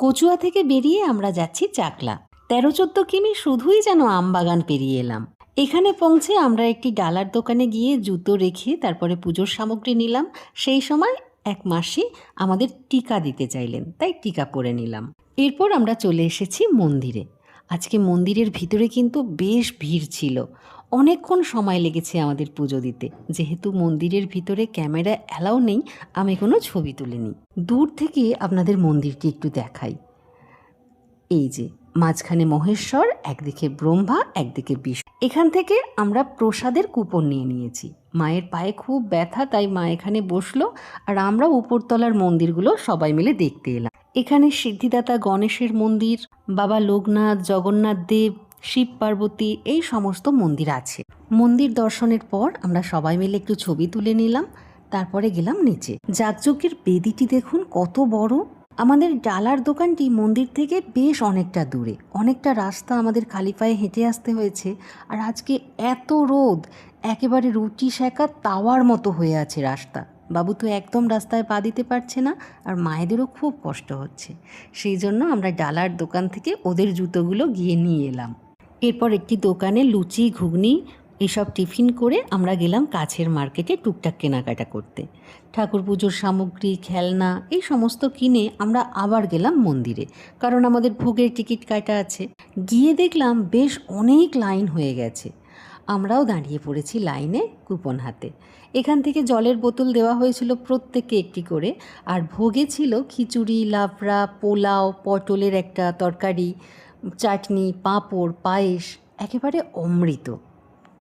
কচুয়া থেকে বেরিয়ে আমরা যাচ্ছি চাকলা। ১৩-১৪ কিমি শুধুই যেন আমবাগান পেরিয়ে এলাম। এখানে পৌঁছে আমরা একটি ডালার দোকানে গিয়ে জুতো রেখে তারপরে পুজোর সামগ্রী নিলাম। সেই সময় এক মাসি আমাদের টিকা দিতে চাইলেন, তাই টিকা পরে নিলাম। এরপর আমরা চলে এসেছি মন্দিরে। আজকে মন্দিরের ভিতরে কিন্তু বেশ ভিড় ছিল। অনেকক্ষণ সময় লেগেছে আমাদের পুজো দিতে। যেহেতু মন্দিরের ভিতরে ক্যামেরা অ্যালাউ নেই, আমি কোনো ছবি তুলিনি। দূর থেকে আপনাদের মন্দিরটি একটু দেখাই। এই যে মাঝখানে মহেশ্বর, একদিকে ব্রহ্মা, একদিকে বিষ্ণু। এখান থেকে আমরা প্রসাদের কুপন নিয়ে নিয়েছি। মায়ের পায়ে খুব ব্যথা, তাই মা এখানে বসলো, আর আমরা উপরতলার মন্দিরগুলো সবাই মিলে দেখতে এলাম। এখানে সিদ্ধিদাতা গণেশের মন্দির, বাবা লোকনাথ, জগন্নাথ দেব, শিব পার্বতী, এই সমস্ত মন্দির আছে। মন্দির দর্শনের পর আমরা সবাই মিলে একটু ছবি তুলে নিলাম। তারপরে গেলাম নিচে। যাগযজ্ঞের বেদিটি দেখুন কত বড়। আমাদের ডালার দোকানটি মন্দির থেকে বেশ অনেকটা দূরে, অনেকটা রাস্তা আমাদের খালি পায়ে হেঁটে আসতে হয়েছে। আর আজকে এত রোদ, একেবারে রুটি সেঁকা তাওয়ার মতো হয়ে আছে রাস্তা। বাবু তো একদম রাস্তায় পা দিতে পারছে না, আর মায়েদেরও খুব কষ্ট হচ্ছে। সেই জন্য আমরা ডালার দোকান থেকে ওদের জুতোগুলো গিয়ে নিয়ে এলাম। এরপর একটি দোকানে লুচি, ঘুগনি এসব টিফিন করে আমরা গেলাম কাছের মার্কেটে টুকটাক কেনাকাটা করতে। ঠাকুর পুজোর সামগ্রী, খেলনা এই সমস্ত কিনে আমরা আবার গেলাম মন্দিরে, কারণ আমাদের ভোগের টিকিট কাটা আছে। গিয়ে দেখলাম বেশ অনেক লাইন হয়ে গেছে। আমরাও দাঁড়িয়ে পড়েছি লাইনে, কুপন হাতে। এখান থেকে জলের বোতল দেওয়া হয়েছিল প্রত্যেককে একটি করে, আর ভোগে ছিল খিচুড়ি, লাবড়া, পোলাও, পটলের একটা তরকারি, চাটনি, পাঁপড়, পায়েস, একেবারে অমৃত।